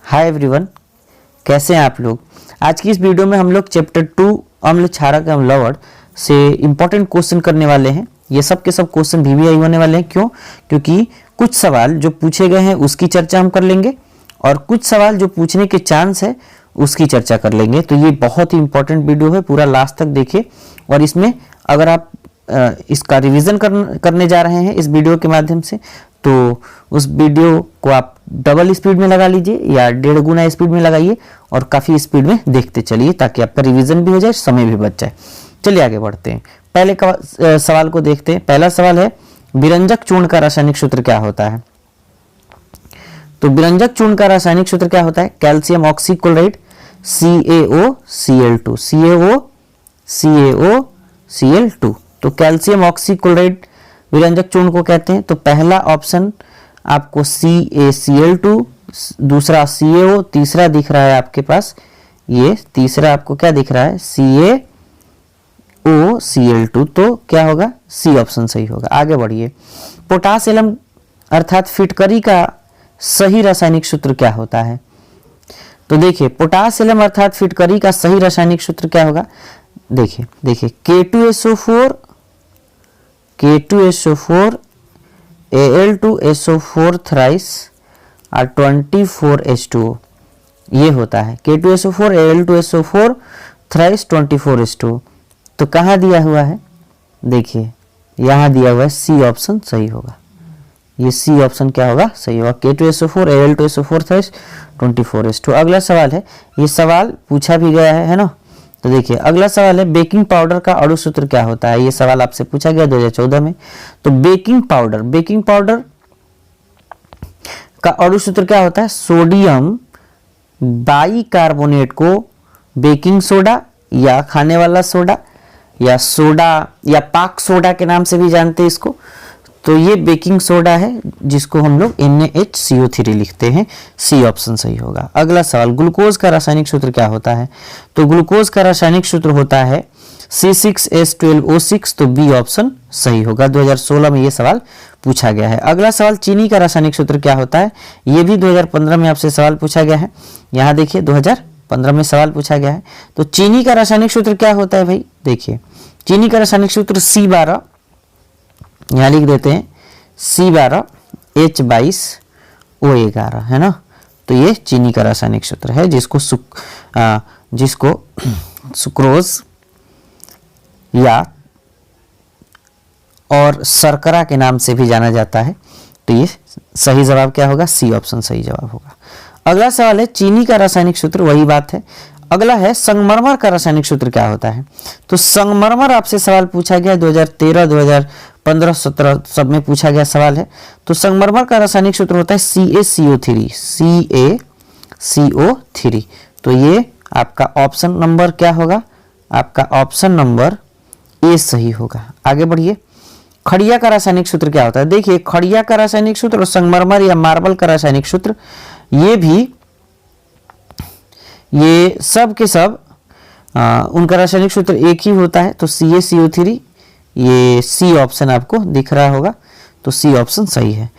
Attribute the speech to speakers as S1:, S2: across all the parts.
S1: Hi everyone, कैसे हैं आप लोग। आज की इस वीडियो में हम लोग चैप्टर 2 अम्ल क्षारक एवं लवण से इम्पोर्टेंट क्वेश्चन करने वाले हैं। ये सब के सब क्वेश्चन VVI होने वाले हैं। क्यों? क्योंकि कुछ सवाल जो पूछे गए हैं उसकी चर्चा हम कर लेंगे और कुछ सवाल जो पूछने के चांस है उसकी चर्चा कर लेंगे। तो ये बहुत ही इंपॉर्टेंट वीडियो है, पूरा लास्ट तक देखिए। और इसमें अगर आप इसका रिवीजन करने जा रहे हैं इस वीडियो के माध्यम से, तो उस वीडियो को आप डबल स्पीड में लगा लीजिए या 1.5 गुना स्पीड में लगाइए और काफ़ी स्पीड में देखते चलिए ताकि आपका रिवीजन भी हो जाए, समय भी बच जाए। चलिए आगे बढ़ते हैं। पहले सवाल को देखते हैं। पहला सवाल है, विरंजक चूर्ण का रासायनिक सूत्र क्या होता है? तो विरंजक चूर्ण का रासायनिक सूत्र क्या होता है? Calcium oxychloride CaOCl2 CaOCl2। तो कैल्शियम ऑक्सीक्लोराइड विरंजक चूर्ण को कहते हैं। तो पहला ऑप्शन आपको CaCl2, दूसरा CaO, तीसरा दिख रहा है आपके पास, ये तीसरा आपको क्या दिख रहा है? CaOCl2। तो क्या होगा? सी ऑप्शन सही होगा। आगे बढ़िए। पोटास एलम अर्थात फिटकरी का सही रासायनिक सूत्र क्या होता है? तो देखिए, पोटास एलम अर्थात फिटकरी का सही रासायनिक सूत्र क्या होगा? देखिए K2SO4 Al2SO4 थ्राइस और 24H2O, ये होता है K2SO4 Al2SO4 थ्राइस 24H2O। तो कहाँ दिया हुआ है? देखिए यहाँ दिया हुआ है, सी ऑप्शन सही होगा। ये सी ऑप्शन क्या होगा? सही होगा। K2SO4 Al2SO4 thrice 24H2O। अगला सवाल है, ये सवाल पूछा भी गया है ना। तो देखिए अगला सवाल है, बेकिंग पाउडर का अणु सूत्र क्या होता है? ये सवाल आपसे पूछा गया 2014 में। तो बेकिंग पाउडर का अणु सूत्र क्या होता है? सोडियम बाइकार्बोनेट को बेकिंग सोडा या खाने वाला सोडा या सोडा या पाक सोडा के नाम से भी जानते हैं इसको। तो ये बेकिंग सोडा है जिसको हम लोग NaHCO3 लिखते हैं। सी ऑप्शन सही होगा। अगला सवाल, ग्लूकोज का रासायनिक सूत्र क्या होता है? तो ग्लूकोज का रासायनिक सूत्र होता है C6H12O6। तो बी ऑप्शन सही होगा। 2016 में ये सवाल पूछा गया है। अगला सवाल, चीनी का रासायनिक सूत्र क्या होता है? ये भी 2015 में आपसे सवाल पूछा गया है। यहाँ देखिए 2015 में सवाल पूछा गया है। तो चीनी का रासायनिक सूत्र क्या होता है भाई? देखिए चीनी का रासायनिक सूत्र C12, यहाँ लिख देते हैं C12H22O11 है ना। तो ये चीनी का रासायनिक सूत्र है जिसको सुक्रोज या और शर्करा के नाम से भी जाना जाता है। तो ये सही जवाब क्या होगा? सी ऑप्शन सही जवाब होगा। अगला सवाल है, चीनी का रासायनिक सूत्र, वही बात है। अगला है, संगमरमर का रासायनिक सूत्र क्या होता है? तो संगमरमर आपसे सवाल पूछा गया 2013, 2015, 17 सब में पूछा गया सवाल है। तो संगमरमर का रासायनिक सूत्र होता है CaCO3। तो ये आपका ऑप्शन नंबर क्या होगा? आपका ऑप्शन नंबर ए सही होगा। आगे बढ़िए। खड़िया का रासायनिक सूत्र क्या होता है? देखिए खड़िया का रासायनिक सूत्र और संगमरमर या मार्बल का रासायनिक सूत्र, ये सब के सब उनका रासायनिक सूत्र एक ही होता है। तो CaCO3, ये सी ऑप्शन आपको दिख रहा होगा। तो सी ऑप्शन सही है।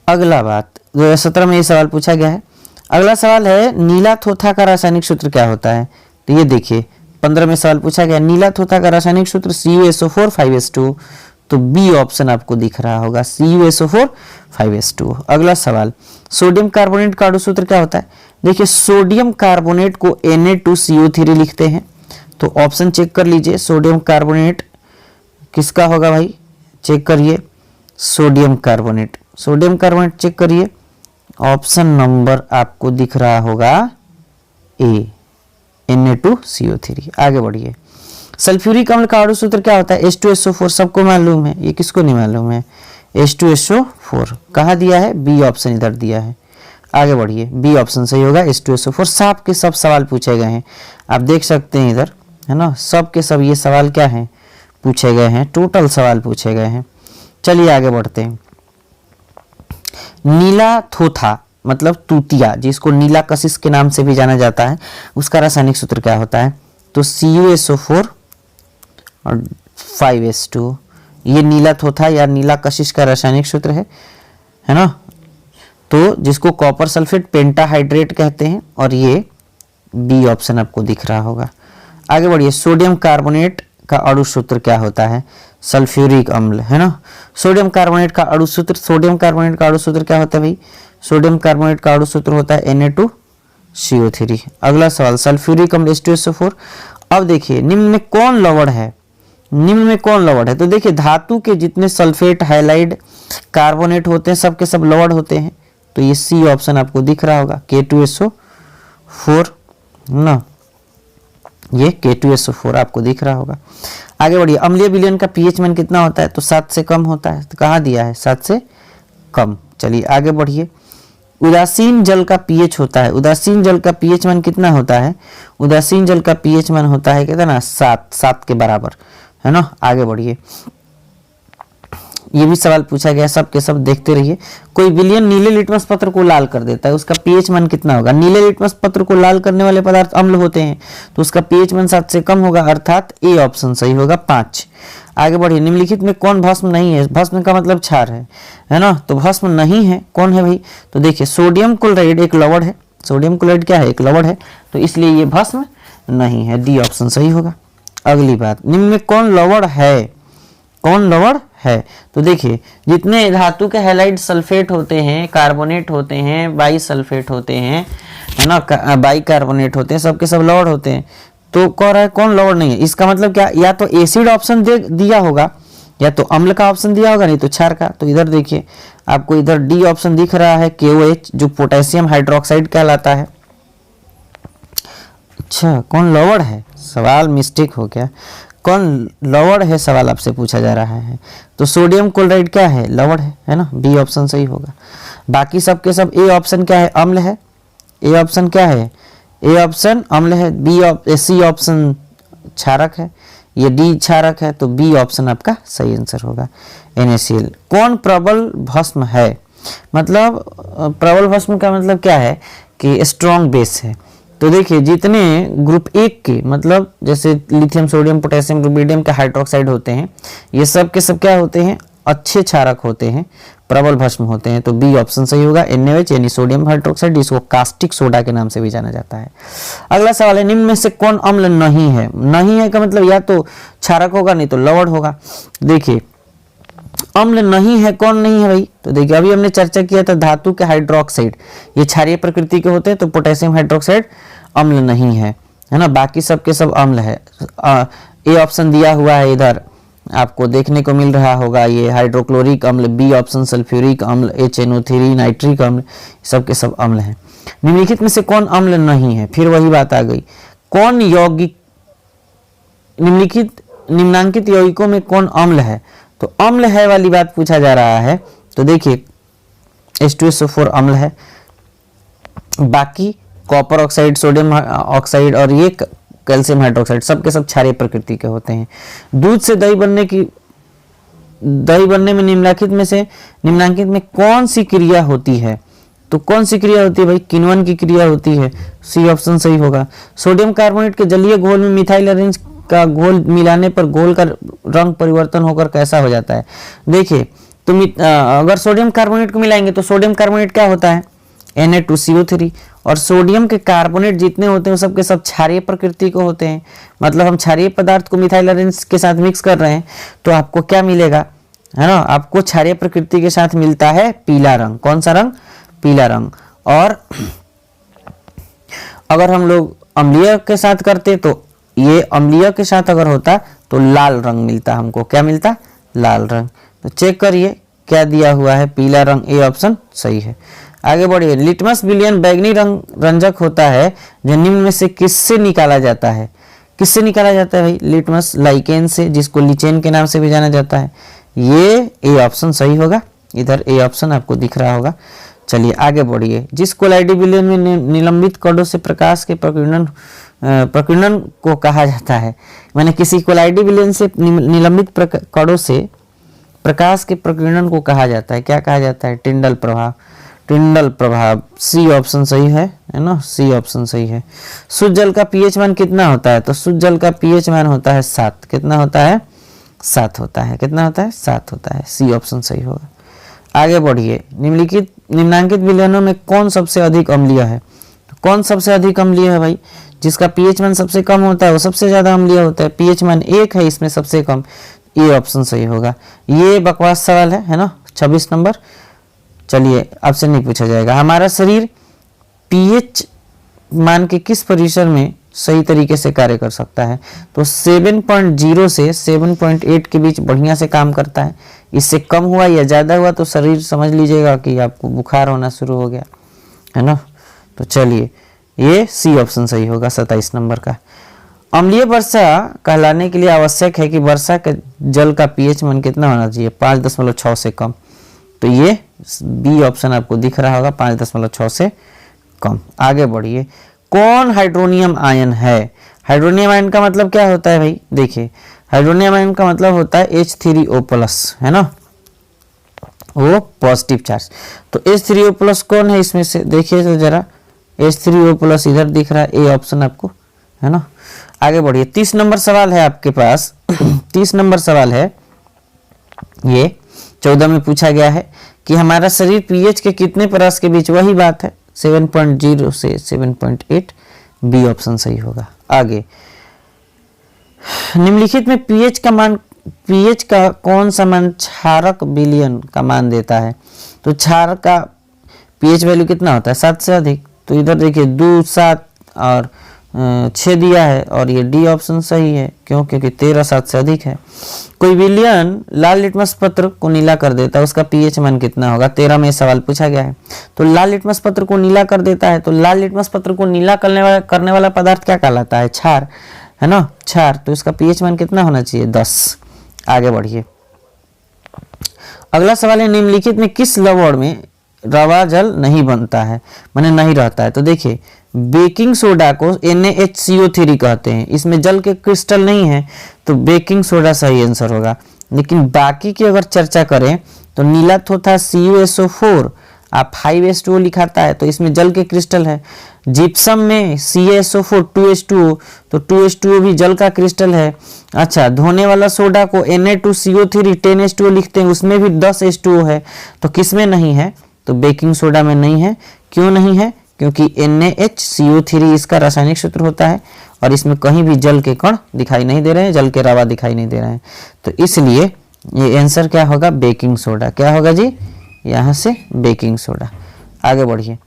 S1: अगला बात, 2017 में ये सवाल पूछा गया है। अगला सवाल है, नीला थोथा का रासायनिक सूत्र क्या होता है? तो ये देखिए 15 में सवाल पूछा गया, नीला थोथा का रासायनिक सूत्र CuSO4 5H2। तो बी ऑप्शन आपको दिख रहा होगा, CuSO4 5H2। अगला सवाल, सोडियम कार्बोनेट का अणु सूत्र क्या होता है? देखिए सोडियम कार्बोनेट को Na2CO3 लिखते हैं। तो ऑप्शन चेक कर लीजिए, सोडियम कार्बोनेट किसका होगा भाई? चेक करिए, सोडियम कार्बोनेट चेक करिए। ऑप्शन नंबर आपको दिख रहा होगा ए, Na2CO3। आगे बढ़िए। सल्फ्यूरिक अम्ल का अणु सूत्र क्या होता है? H2SO4 सबको मालूम है, ये किसको नहीं मालूम है? H2SO4 कहाँ दिया है? बी ऑप्शन इधर दिया है। आगे बढ़िए, बी ऑप्शन सही होगा, H2SO4। सब के सब सवाल पूछे गए हैं, आप देख सकते हैं इधर है ना। सब के सब ये सवाल क्या हैं? पूछे गए हैं, टोटल सवाल पूछे गए हैं। चलिए आगे बढ़ते हैं। नीला थोथा मतलब तूतिया, जिसको नीला कशिश के नाम से भी जाना जाता है, उसका रासायनिक सूत्र क्या होता है? तो CuSO4 और 5H2। ये नीला थोथा या नीला कशिश का रासायनिक सूत्र है ना। तो जिसको कॉपर सल्फेट पेंटाहाइड्रेट कहते हैं, और ये बी ऑप्शन आपको दिख रहा होगा। आगे बढ़िए, सोडियम कार्बोनेट का अणु सूत्र क्या होता है? सल्फ्यूरिक अम्ल, है ना। सोडियम कार्बोनेट का अणु सूत्र, सोडियम कार्बोनेट का अणु सूत्र क्या होता है भाई? सोडियम कार्बोनेट का अणु सूत्र होता है Na2CO3। अगला सवाल, सल्फ्यूरिक अम्ल H2SO4। अब देखिए निम्न में कौन लवण है? निम्न में कौन लवण है? तो देखिए धातु के जितने सल्फेट, हाइलाइड, कार्बोनेट होते हैं सब के सब लवण होते हैं। तो ये सी ऑप्शन आपको दिख रहा होगा, K2SO4 ना, ये K2SO4 आपको दिख रहा होगा। आगे बढ़िए, अम्लीय विलयन का पीएच मान कितना होता है? तो 7 से कम होता है। तो कहाँ दिया है? 7 से कम। चलिए आगे बढ़िए, उदासीन जल का पीएच होता है, उदासीन जल का पीएच मान कितना होता है? उदासीन जल का पीएच मान होता है कितना? 7 के बराबर, है ना। आगे बढ़िए, ये भी सवाल पूछा गया, सब के सब देखते रहिए। कोई विलयन नीले लिटमस पत्र को लाल कर देता है, उसका पीएच मान कितना होगा? नीले लिटमस पत्र को लाल करने वाले पदार्थ अम्ल होते हैं, तो उसका पीएच मान 7 से कम होगा, अर्थात ए ऑप्शन सही होगा, 5। आगे बढ़िए, निम्नलिखित में कौन भस्म नहीं है? भस्म का मतलब क्षार है ना। तो भस्म नहीं है, कौन है भाई? तो देखिए सोडियम क्लोराइड एक लवण है, सोडियम क्लोराइड क्या है? एक लवण है, तो इसलिए ये भस्म नहीं है, डी ऑप्शन सही होगा। अगली बात, निम्न में कौन लवण है? कौन लवण है? तो देखिए जितने धातु के हैलाइड सल्फेट होते हैं, कार्बोनेट होते हैं, बाई सल्फेट होते हैं, है ना, बाई कार्बोनेट होते हैं, सबके सब लवण होते हैं। तो कह रहा है कौन लवण नहीं है? इसका मतलब क्या? या तो एसिड ऑप्शन दे दिया होगा, या तो अम्ल का ऑप्शन दिया होगा, नहीं तो क्षार का। तो इधर देखिए आपको इधर डी ऑप्शन दिख रहा है, KOH, जो पोटेशियम हाइड्रोक्साइड कहलाता है। अच्छा, कौन लवण है? सवाल मिस्टेक हो गया, कौन लवण है सवाल आपसे पूछा जा रहा है। तो सोडियम क्लोराइड क्या है? लवण है ना, बी ऑप्शन सही होगा। बाकी सब के सब ए ऑप्शन क्या है? अम्ल है। ए ऑप्शन क्या है? ए ऑप्शन अम्ल है। सी ऑप्शन क्षारक है, ये डी क्षारक है, तो बी ऑप्शन आपका सही आंसर होगा, NaCl। कौन प्रबल भस्म है? मतलब प्रबल भस्म का मतलब क्या है? कि स्ट्रॉन्ग बेस है। तो देखिए जितने ग्रुप 1 के, मतलब जैसे लिथियम, सोडियम, पोटेशियम, रुबिडियम के हाइड्रोक्साइड होते हैं, ये सब के सब क्या होते हैं? अच्छे क्षारक होते हैं, प्रबल भस्म होते हैं। तो बी ऑप्शन सही होगा, NaOH यानी सोडियम हाइड्रोक्साइड, जिसको कास्टिक सोडा के नाम से भी जाना जाता है। अगला सवाल है, निम्न में से कौन अम्ल नहीं है? नहीं है का मतलब या तो क्षारक होगा, नहीं तो लवण होगा। देखिए अम्ल नहीं है, कौन नहीं है भाई? तो देखिए अभी हमने चर्चा किया था धातु के हाइड्रोक्साइड, ये क्षारीय प्रकृति के होते हैं, तो पोटेशियम हाइड्रोक्साइड अम्ल नहीं है ना। बाकी सब के सब अम्ल है। ए ऑप्शन दिया हुआ है इधर, आपको देखने को मिल रहा होगा, ये हाइड्रोक्लोरिक अम्ल, बी ऑप्शन सल्फ्यूरिक अम्ल, HNO3 नाइट्रिक अम्ल, सब के सब अम्ल है। निम्नलिखित में से कौन अम्ल नहीं है? फिर वही बात आ गई, कौन यौगिक, निम्नांकित यौगिकों में कौन अम्ल है? तो अम्ल है वाली बात पूछा जा रहा है। तो देखिए H2SO4 अम्ल है, बाकी कॉपर ऑक्साइड, सोडियम ऑक्साइड और ये कैल्शियम हाइड्रोक्साइड सब के सब क्षारीय प्रकृति के होते हैं। दूध से दही बनने में निम्नलिखित में कौन सी क्रिया होती है? तो कौन सी क्रिया होती है भाई? किण्वन की क्रिया होती है, सी ऑप्शन सही होगा। सोडियम कार्बोनेट के जलीय घोल में मिथाइल ऑरेंज का घोल मिलाने पर घोल का रंग परिवर्तन होकर कैसा हो जाता है? देखिए तो अगर सोडियम कार्बोनेट को मिलाएंगे तो सोडियम कार्बोनेट क्या होता है? Na2CO3। और सोडियम के कार्बोनेट जितने होते हैं वो सब के सब क्षारीय प्रकृति को होते हैं। मतलब हम क्षारीय पदार्थ को मिथाइल ऑरेंज के साथ मिक्स कर रहे हैं, तो आपको क्या मिलेगा, है ना, आपको क्षारीय प्रकृति के साथ मिलता है पीला रंग। कौन सा रंग? पीला रंग। और अगर हम लोग अम्लीय के साथ करते तो ये अम्लीय के साथ अगर होता तो लाल रंग मिलता हमको। क्या मिलता? लाल रंग। तो चेक करिए क्या दिया हुआ है, पीला रंग, ए ऑप्शन सही है। आगे बढ़िए, लिटमस विलयन बैगनी रंजक होता है जो निम्न में से किससे निकाला जाता है? किससे निकाला जाता है भाई? लिटमस लाइकेन से, जिसको लिचेन के नाम से भी जाना जाता है। ये ए ऑप्शन सही होगा, इधर ए ऑप्शन आपको दिख रहा होगा। चलिए आगे बढ़िए, जिस कोलाइडी विलयन में निलंबित कणों से प्रकाश के प्रकीर्णन को कहा जाता है, माने किसी कोलाइडी विलयन से निलंबित कणों से प्रकाश के प्रकीर्णन को कहा जाता है। क्या कहा जाता है? टिंडल प्रभाव। टिंडल प्रभाव, सी ऑप्शन सही है ना, सी ऑप्शन सही है। शुद्ध जल का पीएच मान कितना होता है? तो शुद्ध जल का पीएच मान होता है 7। कितना होता है? 7 होता है। कितना होता है? 7 होता है, सी ऑप्शन सही होगा। आगे बढ़िए, निम्नलिखित निम्नांकित विलयनों में कौन सबसे अधिक अम्लीय है? तो कौन सबसे अधिक अम्लीय है भाई? जिसका पीएच मान सबसे कम होता है वो सबसे ज्यादा अम्लीय होता है। पीएच मान 1 है इसमें सबसे कम, ये ऑप्शन सही होगा। ये बकवास सवाल है ना। 26 नंबर, चलिए आपसे नहीं पूछा जाएगा। हमारा शरीर पीएच मान के किस परिसर में सही तरीके से कार्य कर सकता है? तो 7.0 से 7.8 के बीच बढ़िया से काम करता है। इससे कम हुआ या ज़्यादा हुआ तो शरीर समझ लीजिएगा कि आपको बुखार होना शुरू हो गया, है ना। तो चलिए ये सी ऑप्शन सही होगा 27 नंबर का। अम्लीय वर्षा कहलाने के लिए आवश्यक है कि वर्षा के जल का पीएच मान कितना होना चाहिए? 5.6 से कम। तो ये बी ऑप्शन आपको दिख रहा होगा, 5.6 से कम। आगे बढ़िए। कौन हाइड्रोनियम आयन है? हाइड्रोनियम आयन का मतलब क्या होता है भाई? देखिए हाइड्रोनियम आयन का मतलब होता है H3O+, है ना, वो पॉजिटिव चार्ज। तो H3O+ कौन है इसमें से? देखिए तो जरा, H3O+ इधर दिख रहा है, ए ऑप्शन आपको, है ना। आगे बढ़िए। 30 नंबर सवाल है आपके पास। 30 नंबर सवाल है ये, 14 में पूछा गया है कि हमारा शरीर पीएच के कितने परस के बीच? वही बात है, 7.0 से 7.8, बी ऑप्शन सही होगा। आगे, निम्नलिखित में पीएच का कौन सा मान क्षारक विलयन का मान देता है? तो क्षार का पीएच वैल्यू कितना होता है? 7 से अधिक। तो इधर देखिए 2, 7 और 6 दिया है और ये डी ऑप्शन सही है। क्यों? क्योंकि 13 7 से अधिक है। कोई विलयन लाल लिटमस पत्र को नीला कर देता है, उसका पीएच मान कितना होगा? 13 में सवाल पूछा गया है। तो लाल लिटमस पत्र को नीला कर देता है, तो लाल लिटमस पत्र को नीला करने वाला पदार्थ क्या कहलाता है? क्षार, है ना, क्षार। तो इसका पीएच मान कितना होना चाहिए? 10। आगे बढ़िए। अगला सवाल है, निम्नलिखित में किस लवण में रवा जल नहीं बनता है, माने नहीं रहता है? तो देखिए बेकिंग सोडा को NaHCO3 कहते हैं, इसमें जल के क्रिस्टल नहीं है, तो बेकिंग सोडा सही आंसर होगा। लेकिन बाकी की अगर चर्चा करें तो नीला थोथा CuSO4 आप 5H2O लिखाता है, तो इसमें जल के क्रिस्टल है। जिप्सम में CaSO4 2H2O, तो 2H2O भी जल का क्रिस्टल है। अच्छा, धोने वाला सोडा को Na2CO3 10H2O लिखते हैं, उसमें भी 10H2O है। तो किस में नहीं है? तो बेकिंग सोडा में नहीं है। क्यों नहीं है? क्योंकि NaHCO3 इसका रासायनिक सूत्र होता है और इसमें कहीं भी जल के कण दिखाई नहीं दे रहे हैं, जल के रवा दिखाई नहीं दे रहे हैं। तो इसलिए ये आंसर क्या होगा? Baking soda. क्या होगा जी? यहाँ से बेकिंग सोडा। आगे बढ़िए।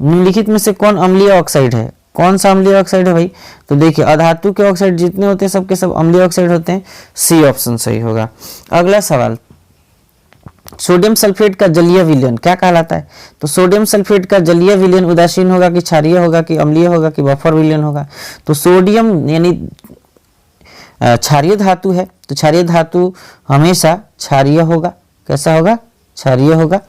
S1: निम्नलिखित में से कौन अम्लीय ऑक्साइड है? कौन सा अम्लीय ऑक्साइड है भाई? तो देखिए अधातु के ऑक्साइड जितने होते हैं सबके सब अम्लीय ऑक्साइड होते हैं, सी ऑप्शन सही होगा। अगला सवाल, सोडियम सल्फेट का जलीय विलयन क्या कहलाता है? तो सोडियम सल्फेट का जलीय विलयन उदासीन होगा कि क्षारीय होगा कि अम्लीय होगा कि बफर विलयन होगा? तो सोडियम यानी क्षारीय धातु है, तो क्षारीय धातु हमेशा क्षारीय होगा। कैसा होगा? क्षारीय होगा।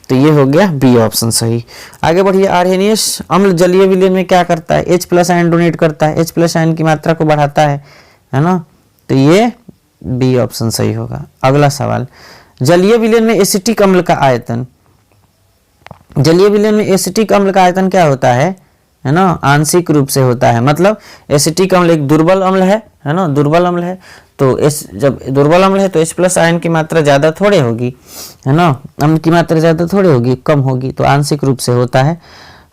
S1: तो ये हो गया बी ऑप्शन सही। आगे बढ़िए। आर्सेनियस अम्ल जलीय विलयन में क्या करता है? H+ आयन डोनेट करता है, H+ आयन की मात्रा को बढ़ाता है ना। तो ये बी ऑप्शन सही होगा। अगला सवाल, जलीय विलयन में एसिटिक अम्ल का आयतन, जलीय विलयन में एसिटिक अम्ल का आयतन क्या होता है ना, आंशिक रूप से होता है। मतलब एसिटिक अम्ल एक दुर्बल अम्ल है ना, दुर्बल अम्ल है। तो जब दुर्बल अम्ल है तो H+ आयन की मात्रा ज्यादा थोड़े होगी, है ना, अम्ल की मात्रा ज्यादा थोड़े होगी, कम होगी। तो आंशिक रूप से होता है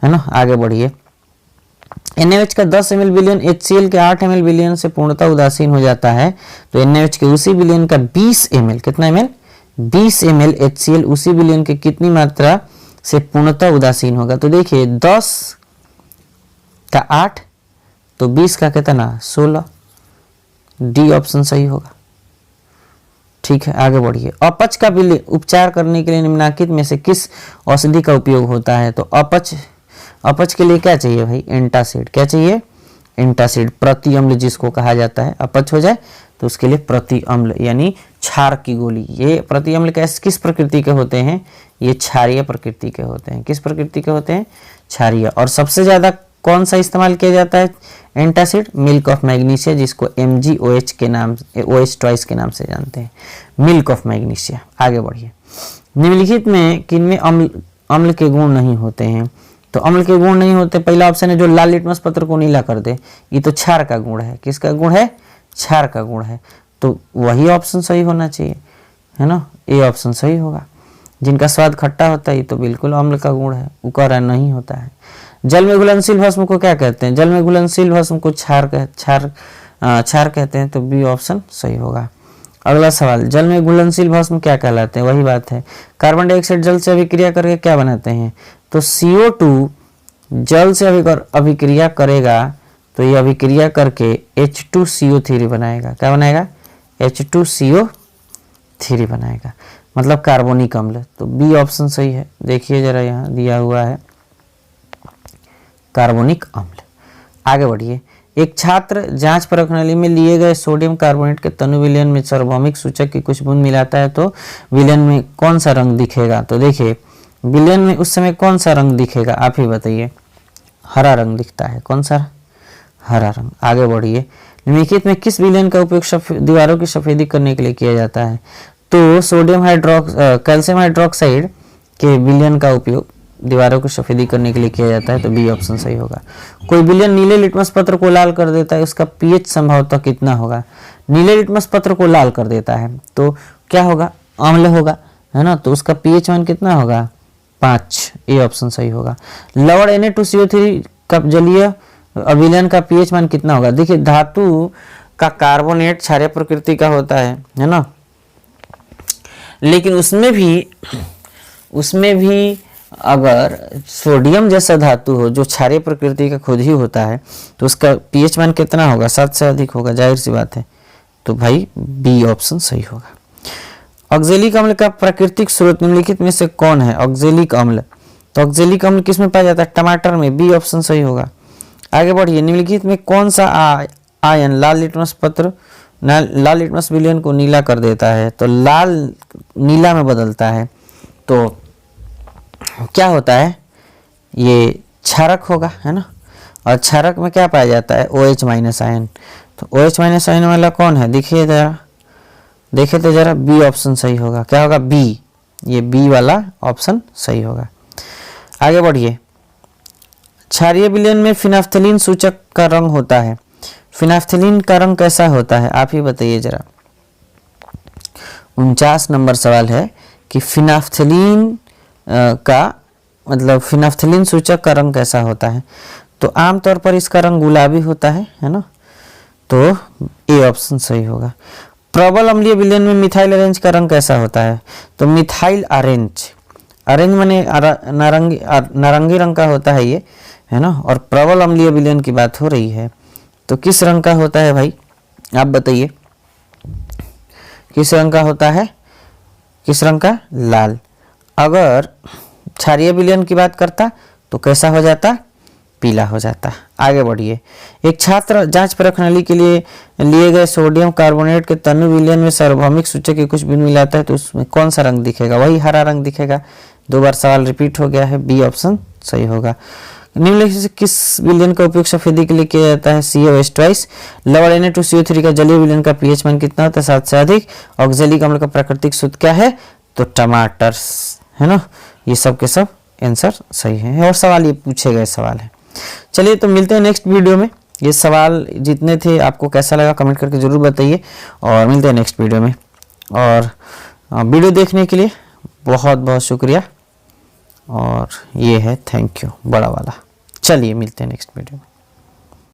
S1: ना। आगे बढ़िए। NaOH का 10 ml विलयन HCl के 8 ml विलयन से पूर्णतः उदासीन हो जाता है। तो NaOH के उसी विलयन का 20 ml, कितना ml? 20 ml HCl उसी विलयन के कितनी मात्रा से पूर्णतः उदासीन होगा? तो देखिए 10 का 8 तो 20 का कितना? 16। डी ऑप्शन सही होगा। ठीक है, आगे बढ़िए। अपच का उपचार करने के लिए निम्नलिखित में से किस औषधि का उपयोग होता है? तो अपच के लिए क्या चाहिए भाई? एंटासिड। क्या चाहिए? एंटासिड, प्रति अम्ल जिसको कहा जाता है। अपच हो जाए तो उसके लिए प्रति अम्ल यानी क्षार की गोली। ये प्रति अम्ल किस प्रकृति के होते हैं? ये क्षारीय प्रकृति के होते हैं। किस प्रकृति के होते हैं? क्षारीय। और सबसे ज्यादा कौन सा इस्तेमाल किया जाता है एंटासिड? मिल्क ऑफ मैग्नीशिया, जिसको MgOH के नाम, OH ट्वाइस के नाम से जानते हैं, मिल्क ऑफ मैग्नीशिया। आगे बढ़िए। निम्नलिखित में किनमें अम्ल के गुण नहीं होते हैं? तो अम्ल के गुण नहीं होते, पहला ऑप्शन है जो लाल लिटमस पत्र को नीला कर दे, ये तो क्षार का गुण है। किसका गुण है? क्षार का गुण है। तो वही ऑप्शन सही होना चाहिए, है ना, ए ऑप्शन सही होगा। जिनका स्वाद खट्टा होता है ये तो बिल्कुल अम्ल का गुण है, वो कह रहा नहीं होता है। जल में घुलनशील भस्म को क्या कहते हैं? जल में घुलनशील भस्म को क्षार कहते हैं, तो बी ऑप्शन सही होगा। अगला सवाल, जल में घुलनशील भस्म क्या कहलाते हैं? वही बात है, कार्बन डाइऑक्साइड जल से अभिक्रिया करके क्या बनाते हैं? तो CO2 जल से अभिक्रिया करेगा तो ये अभिक्रिया करके H2CO3 बनाएगा। क्या बनाएगा? H2CO3 बनाएगा, मतलब कार्बनिक अम्ल। तो बी ऑप्शन सही है। देखिए जरा यहाँ दिया हुआ है कार्बनिक अम्ल। आगे बढ़िए, एक छात्र जांच प्रणाली में लिए गए सोडियम कार्बोनेट के तनु विलयन में सार्वभौमिक सूचक की कुछ बूंद मिलाता है तो विलयन में कौन सा रंग दिखेगा? तो देखिए विलयन में उस समय कौन सा रंग दिखेगा, आप ही बताइए। हरा रंग दिखता है। कौन सा? हरा रंग। आगे बढ़िए, निम्नलिखित में किस विलयन का उपयोग दीवारों की सफेदी करने के लिए किया जाता है? तो कैल्शियम हाइड्रोक्साइड के विलयन का उपयोग दीवारों की सफेदी करने के लिए किया जाता है, तो बी ऑप्शन सही होगा। कोई विलयन नीले लिटमस पत्र को लाल कर देता है, उसका पीएच संभवतः कितना होगा? नीले लिटमस पत्र को लाल कर देता है तो क्या होगा? अम्ल होगा, है ना, तो उसका पीएच मान कितना होगा? 5। ए ऑप्शन सही होगा। लवण Na2CO3 का जलीय अभिलयन का पीएच मान कितना होगा? देखिए धातु का कार्बोनेट क्षारीय प्रकृति का होता है ना, लेकिन उसमें भी अगर सोडियम जैसा धातु हो जो क्षारीय प्रकृति का खुद ही होता है तो उसका पीएच मान कितना होगा? 7 से अधिक होगा, जाहिर सी बात है। तो भाई बी ऑप्शन सही होगा। ऑक्जेलिक अम्ल का प्राकृतिक स्रोत निम्नलिखित में से कौन है? ऑक्जेलिक अम्ल, तो ऑक्जेलिक अम्ल किस में पाया जाता है? टमाटर में। बी ऑप्शन सही होगा। आगे बढ़िए, निम्नलिखित में कौन सा आयन लाल लिटमस विलयन को नीला कर देता है? तो लाल नीला में बदलता है, तो क्या होता है? ये क्षारक होगा, है ना, और क्षारक में क्या पाया जाता है? OH- ion. तो OH- आयन वाला कौन है? देखिए तो जरा बी ऑप्शन सही होगा। क्या होगा? बी, ये बी वाला ऑप्शन सही होगा। आगे बढ़िए, क्षारीय विलयन में फिनाफ्थलीन सूचक का रंग होता है, फिनाफ्थलीन का रंग कैसा होता है? आप ही बताइए जरा। 49 नंबर सवाल है कि फिनाफ्थलीन फिनाफ्थलीन सूचक का रंग कैसा होता है? तो आमतौर पर इसका रंग गुलाबी होता है ना, तो ए ऑप्शन सही होगा। प्रबल अम्लीय विलयन में मिथाइल ऑरेंज का रंग कैसा होता है? तो मिथाइल ऑरेंज माने नारंगी रंग का होता है ये, है ना, और प्रबल अम्लीय विलयन की बात हो रही है तो किस रंग का होता है भाई? आप बताइए किस रंग का होता है? किस रंग का? लाल। अगर क्षारीय विलयन की बात करता तो कैसा हो जाता? पीला हो जाता। आगे बढ़िए, एक छात्र जांच प्रणाली के लिए लिए गए सोडियम कार्बोनेट के तनु विलयन में सार्वभौमिक सूचक के कुछ बिंदु मिलाता है तो उसमें कौन सा रंग दिखेगा? वही हरा रंग दिखेगा। 2 बार सवाल रिपीट हो गया है, बी ऑप्शन सही होगा। निम्नलिखित से किस विलयन का उपयोग सफेदी के लिए किया जाता है? COH2। लवण Na2CO3 का जलीय विलयन का पीएच मान कितना होता है? 7 से अधिक। ऑक्जेलिक अम्ल का प्राकृतिक सूत्र क्या है? तो टमाटर, है ना। ये सब के सब आंसर सही है और सवाल ये पूछे गए सवाल है। चलिए तो मिलते हैं नेक्स्ट वीडियो में। ये सवाल जितने थे आपको कैसा लगा कमेंट करके जरूर बताइए और मिलते हैं नेक्स्ट वीडियो में। और वीडियो देखने के लिए बहुत बहुत शुक्रिया और ये है थैंक यू बड़ा वाला। चलिए मिलते हैं नेक्स्ट वीडियो में।